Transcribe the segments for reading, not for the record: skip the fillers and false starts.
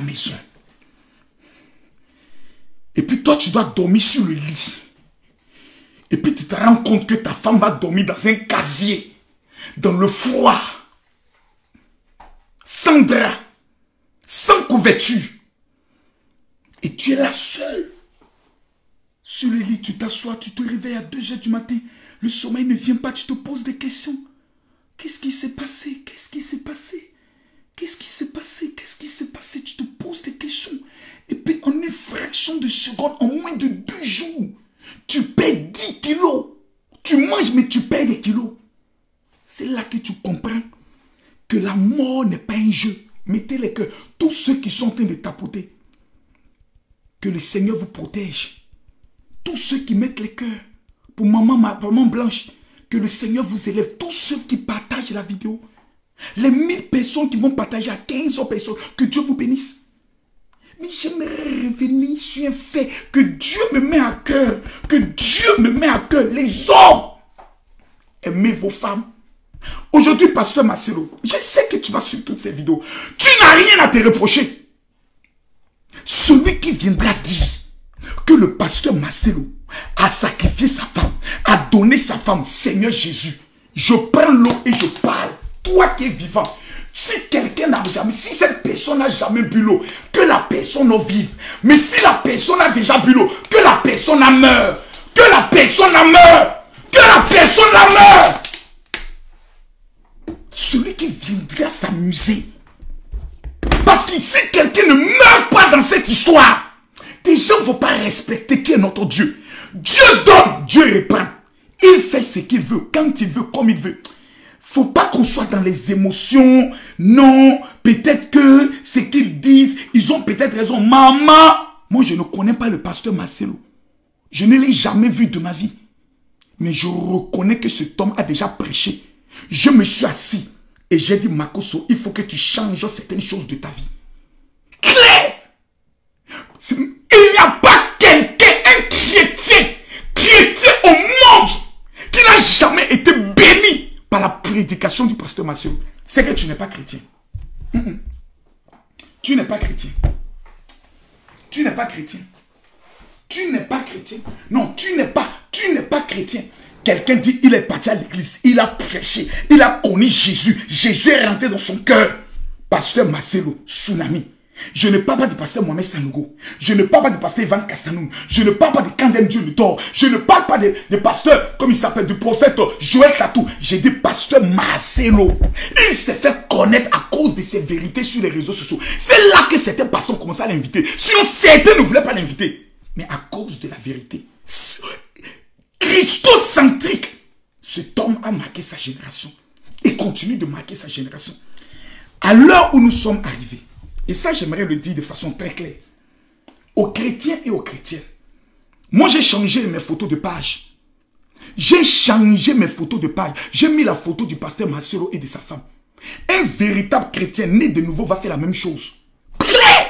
maison. Et puis toi, tu dois dormir sur le lit. Et puis tu te rends compte que ta femme va dormir dans un casier, dans le froid, sans drap, sans couverture. Et tu es là seul. Sur le lit, tu t'assois, tu te réveilles à 2 h du matin. Le sommeil ne vient pas, tu te poses des questions. Qu'est-ce qui s'est passé? Qu'est-ce qui s'est passé? Qu'est-ce qui s'est passé? Qu'est-ce qui s'est passé? Tu te poses des questions. Et puis en une fraction de seconde, en moins de 2 jours, tu perds 10 kilos. Tu manges, mais tu perds des kilos. C'est là que tu comprends que la mort n'est pas un jeu. Mettez les cœurs. Tous ceux qui sont en train de tapoter, que le Seigneur vous protège. Tous ceux qui mettent les cœurs pour maman Blanche, que le Seigneur vous élève. Tous ceux qui partagent la vidéo, les 1000 personnes qui vont partager à 15 autres personnes, que Dieu vous bénisse. Mais j'aimerais revenir sur un fait que Dieu me met à cœur. Que Dieu me met à cœur. Les hommes, aimez vos femmes. Aujourd'hui, pasteur Marcelo, je sais que tu vas suivre toutes ces vidéos. Tu n'as rien à te reprocher. Celui qui viendra dire que le pasteur Marcelo a sacrifié sa femme, a donné sa femme, Seigneur Jésus, je prends l'eau et je parle. Toi qui es vivant, si quelqu'un n'a jamais, si cette personne n'a jamais bu l'eau, que la personne en vive. Mais si la personne a déjà bu l'eau, que la personne en meure. Que la personne en meure. Que la personne en meure. Celui qui viendra s'amuser. Parce que si quelqu'un ne meurt pas dans cette histoire, les gens ne vont pas respecter qui est notre Dieu. Dieu donne, Dieu reprend. Il fait ce qu'il veut, quand il veut, comme il veut. Faut pas qu'on soit dans les émotions. Non, peut-être que ce qu'ils disent, ils ont peut-être raison. Maman, moi je ne connais pas le pasteur Marcelo. Je ne l'ai jamais vu de ma vie. Mais je reconnais que cet homme a déjà prêché. Je me suis assis et j'ai dit, Makoso, il faut que tu changes certaines choses de ta vie. Claire! Il n'y a pas quelqu'un, un chrétien au monde qui n'a jamais été béni par la prédication du pasteur Marcelo. C'est que tu n'es pas chrétien. Tu n'es pas chrétien. Tu n'es pas chrétien. Tu n'es pas chrétien. Non, tu n'es pas chrétien. Quelqu'un dit, il est parti à l'église, il a prêché, il a connu Jésus. Jésus est rentré dans son cœur. Pasteur Marcelo, tsunami. Je ne parle pas du pasteur Mohamed Sanogo. Je ne parle pas du pasteur Ivan Castanoum. Je ne parle pas de Kandem Dieu le Thor. Je ne parle pas de pasteur, comme il s'appelle, du prophète Joël Tatou. J'ai dit pasteur Marcelo. Il s'est fait connaître à cause de ses vérités sur les réseaux sociaux. C'est là que certains pasteurs ont commencé à l'inviter. Sinon, certains ne voulaient pas l'inviter. Mais à cause de la vérité, christocentrique, cet homme a marqué sa génération. Et continue de marquer sa génération. À l'heure où nous sommes arrivés, et ça, j'aimerais le dire de façon très claire. Aux chrétiens et aux chrétiennes. Moi, j'ai changé mes photos de page. J'ai changé mes photos de page. J'ai mis la photo du pasteur Marcelo et de sa femme. Un véritable chrétien né de nouveau va faire la même chose. Claire!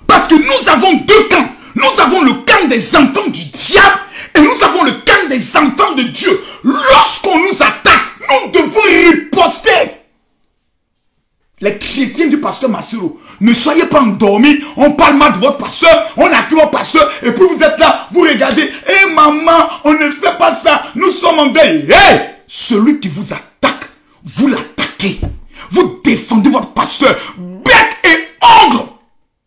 Parce que nous avons 2 camps. Nous avons le camp des enfants du diable et nous avons le camp des enfants de Dieu. Lorsqu'on nous attaque, nous devons riposter. Les chrétiens du pasteur Marcelo, ne soyez pas endormis, on parle mal de votre pasteur, on accuse votre pasteur, et puis vous êtes là, vous regardez, hé maman, on ne fait pas ça, nous sommes en deuil. Hey! Celui qui vous attaque, vous l'attaquez. Vous défendez votre pasteur, bec et ongle.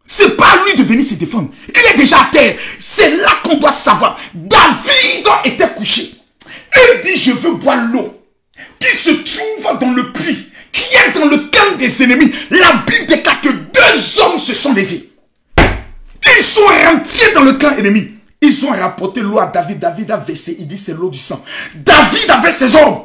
C'est pas à lui de venir se défendre. Il est déjà à terre. C'est là qu'on doit savoir. David était couché. Il dit, je veux boire l'eau qui se trouve dans le puits, qui est dans le camp des ennemis. La Bible déclare que 2 hommes se sont levés. Ils sont rentrés dans le camp ennemi. Ils ont rapporté l'eau à David. David a versé. Il dit c'est l'eau du sang. David avait ses hommes.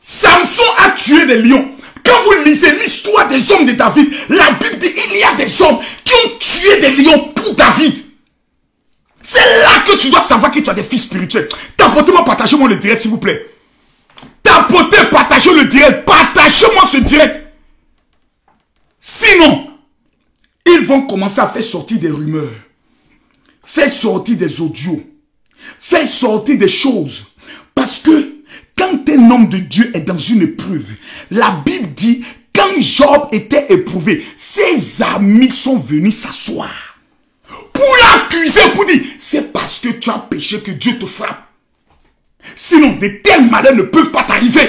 Samson a tué des lions. Quand vous lisez l'histoire des hommes de David, la Bible dit il y a des hommes qui ont tué des lions pour David. C'est là que tu dois savoir que tu as des fils spirituels. Tapotez-moi, partagez-moi le direct s'il vous plaît. Tapotez, partagez le direct. Partagez-moi ce direct. Sinon, ils vont commencer à faire sortir des rumeurs. Faire sortir des audios. Faire sortir des choses. Parce que quand un homme de Dieu est dans une épreuve, la Bible dit, Quand Job était éprouvé, ses amis sont venus s'asseoir pour l'accuser, pour dire, c'est parce que tu as péché que Dieu te frappe. Sinon, de tels malheurs ne peuvent pas t'arriver.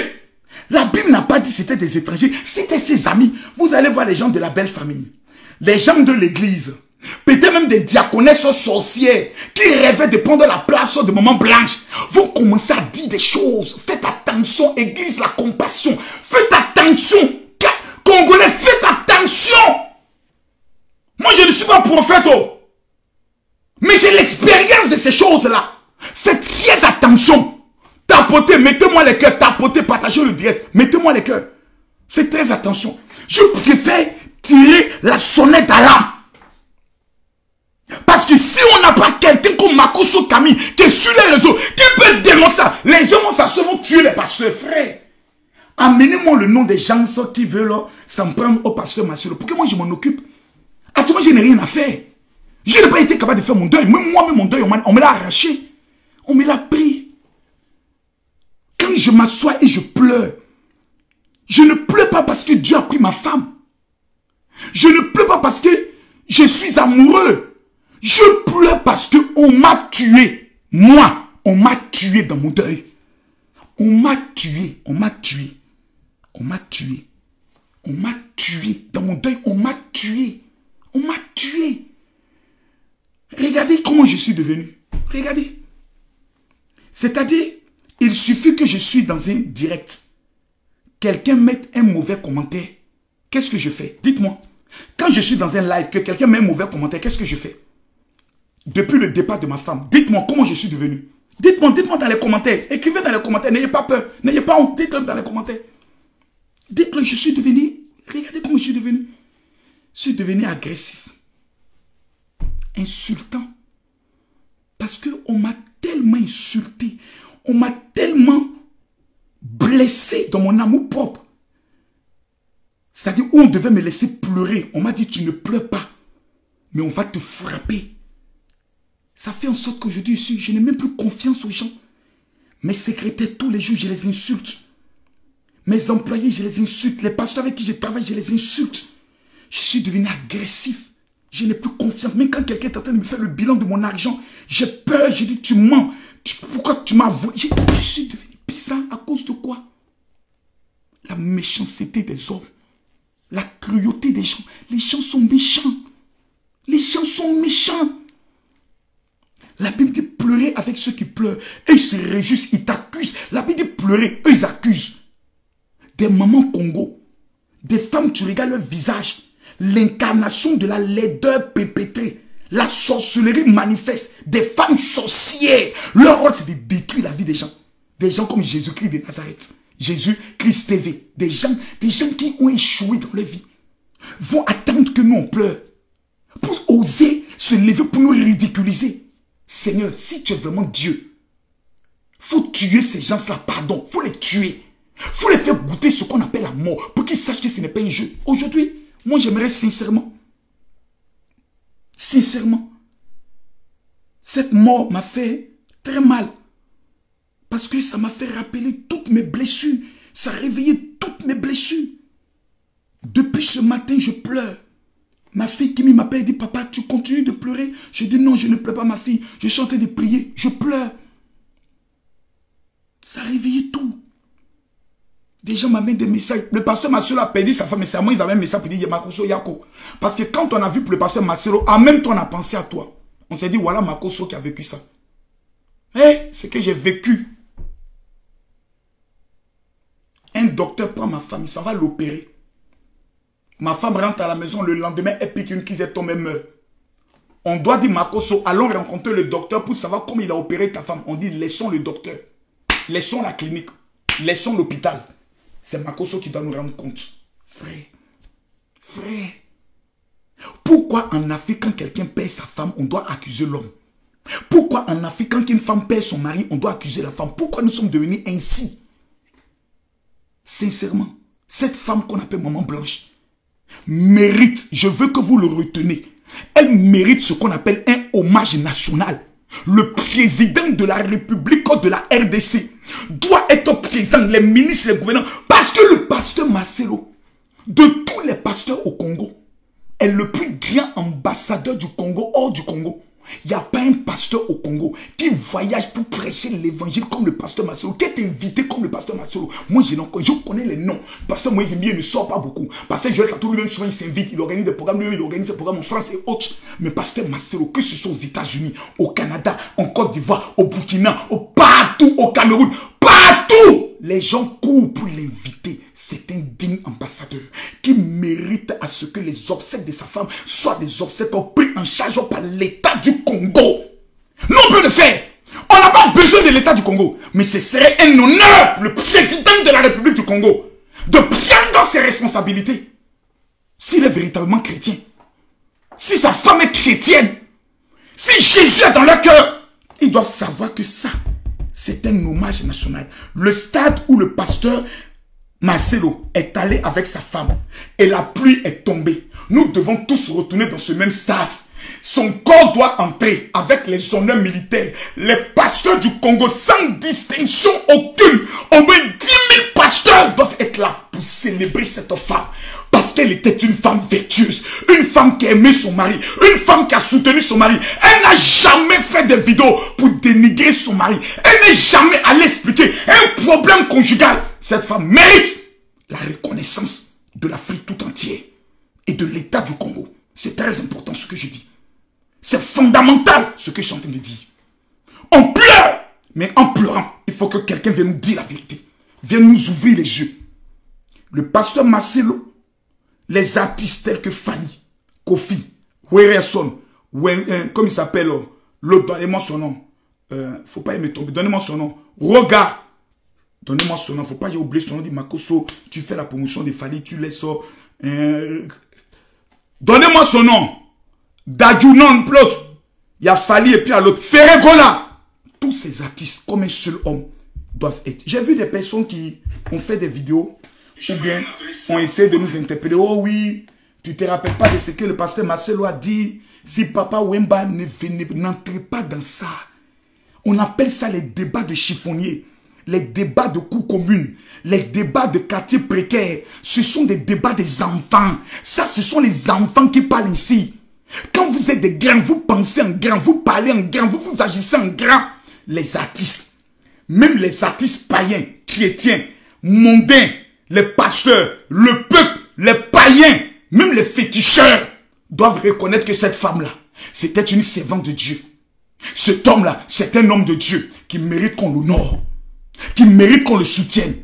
La Bible n'a pas dit que c'était des étrangers, c'était ses amis. Vous allez voir les gens de la belle famille, les gens de l'église, peut-être même des diaconesses sorcières qui rêvaient de prendre la place de maman Blanche. Vous commencez à dire des choses. Faites attention, église, la compassion. Faites attention, Congolais, faites attention. Moi, je ne suis pas prophète, mais j'ai l'expérience de ces choses-là. Faites très attention. Tapotez, mettez-moi les cœurs, tapotez, partagez le direct, mettez-moi les cœurs. Faites très attention. Je préfère tirer la sonnette d'alarme. Parce que si on n'a pas quelqu'un comme Makoso Camille, qui est sur les réseaux, qui peut dénoncer ça, les gens vont s'asseoir, vont tuer les pasteurs, frère. Amenez-moi le nom des gens qui veulent s'en prendre au pasteur Masselo. Pour que moi je m'en occupe. Actuellement, je n'ai rien à faire. Je n'ai pas été capable de faire mon deuil. Même moi, mon deuil, on me l'a arraché. On me l'a pris. Quand je m'assois et je pleure, je ne pleure pas parce que Dieu a pris ma femme. Je ne pleure pas parce que je suis amoureux. Je pleure parce qu'on m'a tué. Moi, on m'a tué dans mon deuil. On m'a tué. On m'a tué. On m'a tué. On m'a tué. Dans mon deuil, on m'a tué. On m'a tué. Regardez comment je suis devenu. Regardez. C'est-à-dire, il suffit que je suis dans un direct. Quelqu'un mette un mauvais commentaire. Qu'est-ce que je fais? Dites-moi. Quand je suis dans un live, que quelqu'un met un mauvais commentaire, qu'est-ce que je fais? Depuis le départ de ma femme, dites-moi comment je suis devenu. Dites-moi dans les commentaires. Écrivez dans les commentaires. N'ayez pas peur. N'ayez pas honte. Dites-le dans les commentaires. Dites-le, je suis devenu. Regardez comment je suis devenu. Je suis devenu agressif. Insultant. Parce qu'on m'a tellement insulté. On m'a tellement blessé dans mon amour propre. C'est-à-dire où on devait me laisser pleurer. On m'a dit, tu ne pleures pas. Mais on va te frapper. Ça fait en sorte qu'aujourd'hui, je n'ai même plus confiance aux gens. Mes secrétaires, tous les jours, je les insulte. Mes employés, je les insulte. Les pasteurs avec qui je travaille, je les insulte. Je suis devenu agressif. Je n'ai plus confiance. Même quand quelqu'un est en train de me faire le bilan de mon argent, j'ai peur. Je dis, tu mens. Pourquoi tu m'as volé? Je suis devenu bizarre à cause de quoi? La méchanceté des hommes. La cruauté des gens. Les gens sont méchants. Les gens sont méchants. La Bible dit pleurer avec ceux qui pleurent. Eux, ils se réjouissent, ils t'accusent. La Bible dit pleurer, eux, ils accusent. Des mamans Congo, des femmes, tu regardes leur visage. L'incarnation de la laideur perpétrée. La sorcellerie manifeste. Des femmes sorcières. Leur rôle, c'est de détruire la vie des gens. Des gens comme Jésus-Christ de Nazareth. Jésus-Christ TV. Des gens qui ont échoué dans leur vie. Vont attendre que nous, on pleure. Pour oser se lever pour nous ridiculiser. Seigneur, si tu es vraiment Dieu, faut tuer ces gens-là, pardon, faut les tuer. Faut les faire goûter ce qu'on appelle la mort, pour qu'ils sachent que ce n'est pas un jeu. Aujourd'hui, moi j'aimerais sincèrement, cette mort m'a fait très mal. Parce que ça m'a fait rappeler toutes mes blessures. Ça a réveillé toutes mes blessures. Depuis ce matin, je pleure. Ma fille qui m'appelle dit, papa, tu continues de pleurer? Je dis, non, je ne pleure pas, ma fille. Je suis en train de prier. Je pleure. Ça a réveillé tout. Des gens m'amènent des messages. Le pasteur Marcelo a perdu sa femme, mais c'est à moi, ils avaient un message pour dire, Makoso Yako. Parce que quand on a vu pour le pasteur Marcelo, en même temps, on a pensé à toi. On s'est dit, voilà Makoso qui a vécu ça. C'est que j'ai vécu. Un docteur prend ma femme, il s'en va l'opérer. Ma femme rentre à la maison, le lendemain, elle pique une crise, elle tombe et meurt. On doit dire, Makoso, allons rencontrer le docteur pour savoir comment il a opéré ta femme. On dit, laissons le docteur. Laissons la clinique. Laissons l'hôpital. C'est Makoso qui doit nous rendre compte. Frère. Pourquoi en Afrique, quand quelqu'un perd sa femme, on doit accuser l'homme? Pourquoi en Afrique, quand une femme perd son mari, on doit accuser la femme? Pourquoi nous sommes devenus ainsi? Sincèrement, cette femme qu'on appelle Maman Blanche mérite, je veux que vous le retenez, elle mérite ce qu'on appelle un hommage national. Le président de la République de la RDC doit être présent, les ministres, les gouvernants, parce que le pasteur Marcelo de tous les pasteurs au Congo, est le plus grand ambassadeur du Congo hors du Congo. Il n'y a pas un pasteur au Congo qui voyage pour prêcher l'évangile comme le pasteur Masolo, qui est invité comme le pasteur Masolo. Moi, je connais les noms. Pasteur Moïse Mbié ne sort pas beaucoup. Pasteur Joël Katou lui-même, souvent, il s'invite, il organise des programmes, lui-même, il organise des programmes en France et autres. Mais pasteur Masolo, que ce soit aux États-Unis, au Canada, en Côte d'Ivoire, au Burkina, partout, au Cameroun, partout, les gens courent pour l'inviter. C'est un digne ambassadeur qui mérite à ce que les obsèques de sa femme soient des obsèques pris en charge par l'État du Congo. Non, on peut le faire. On n'a pas besoin de l'État du Congo. Mais ce serait un honneur pour le président de la République du Congo de prendre ses responsabilités. S'il est véritablement chrétien, si sa femme est chrétienne, si Jésus est dans leur cœur, ils doivent savoir que ça, c'est un hommage national. Le stade où le pasteur Marcelo est allé avec sa femme et la pluie est tombée. Nous devons tous retourner dans ce même stade. Son corps doit entrer avec les honneurs militaires. Les pasteurs du Congo, sans distinction aucune, au moins 10 000 pasteurs doivent être là pour célébrer cette femme. Parce qu'elle était une femme vertueuse, une femme qui aimait son mari, une femme qui a soutenu son mari. Elle n'a jamais fait de vidéos pour dénigrer son mari. Elle n'est jamais allée expliquer un problème conjugal. Cette femme mérite la reconnaissance de l'Afrique tout entière et de l'État du Congo. C'est très important ce que je dis. C'est fondamental ce que je suis en train de dire. On pleure, mais en pleurant, il faut que quelqu'un vienne nous dire la vérité. Vienne nous ouvrir les yeux. Le pasteur Marcelo, les artistes tels que Fanny, Kofi, Werson, comme il s'appelle, l'autre, donnez-moi son nom. Faut pas y me tomber, donnez-moi son nom. Roga, donnez-moi son nom, faut pas y oublier son nom, dit Makoso, tu fais la promotion de Fanny, tu laisses ça. Donnez-moi son nom. Dadju, non, l'autre. Il y a Fali et puis à l'autre. Ferregola. Tous ces artistes, comme un seul homme, doivent être. J'ai vu des personnes qui ont fait des vidéos ou bien on essaie de nous interpeller. Oh oui, tu ne te rappelles pas de ce que le pasteur Marcelo a dit. Si Papa Wemba n'entre pas dans ça. On appelle ça les débats de chiffonniers. Les débats de cours communes. Les débats de quartiers précaires. Ce sont des débats des enfants. Ça, ce sont les enfants qui parlent ici. Quand vous êtes des grands, vous pensez en grand, vous parlez en grand, vous agissez en grand. Les artistes, même les artistes païens, chrétiens, mondains, les pasteurs, le peuple, les païens, même les féticheurs doivent reconnaître que cette femme-là, c'était une servante de Dieu. Cet homme-là, c'est un homme de Dieu qui mérite qu'on l'honore, qui mérite qu'on le soutienne.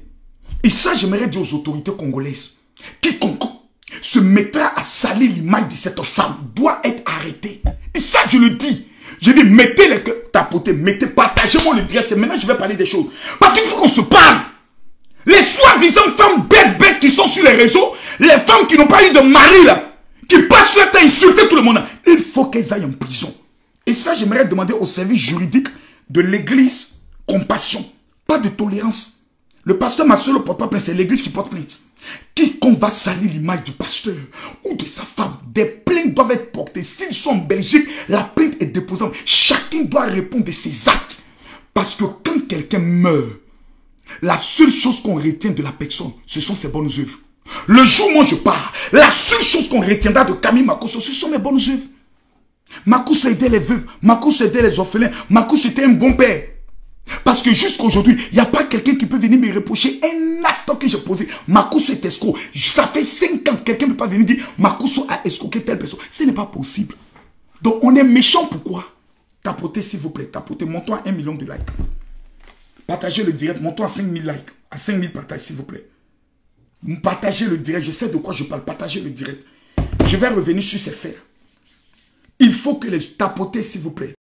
Et ça, j'aimerais dire aux autorités congolaises, quiconque se mettra à salir l'image de cette femme doit être arrêté. Et ça, je le dis. Je dis, mettez les tapoter, mettez, partagez-moi le direct. Maintenant, je vais parler des choses. Parce qu'il faut qu'on se parle. Les soi-disant femmes bêtes qui sont sur les réseaux, les femmes qui n'ont pas eu de mari, là, qui passent sur la tête, insulter tout le monde, il faut qu'elles aillent en prison. Et ça, j'aimerais demander au service juridique de l'église compassion. Pas de tolérance. Le pasteur Marcelo ne porte pas plainte, c'est l'église qui porte plainte. Quiconque va salir l'image du pasteur ou de sa femme, des plaintes doivent être portées. S'ils sont en Belgique, la plainte est déposable. Chacun doit répondre de ses actes. Parce que quand quelqu'un meurt, la seule chose qu'on retient de la personne, ce sont ses bonnes œuvres. Le jour où moi je pars, la seule chose qu'on retiendra de Camille Makosso, ce sont mes bonnes œuvres. Makosso aidait les veuves, Makosso aidait les orphelins, Makosso était un bon père. Parce que jusqu'à aujourd'hui, il n'y a pas quelqu'un qui peut venir me reprocher un acte que j'ai posé. Makosso est escroc. Ça fait 5 ans que quelqu'un ne peut pas venir dire Makosso a escroqué telle personne. Ce n'est pas possible. Donc on est méchant. Pourquoi? Tapotez s'il vous plaît. Tapotez. Montons à 1 million de likes. Partagez le direct. Montons à 5000 likes. À 5000 partages s'il vous plaît. Partagez le direct. Je sais de quoi je parle. Partagez le direct. Je vais revenir sur ces faits. Il faut que les tapotez s'il vous plaît.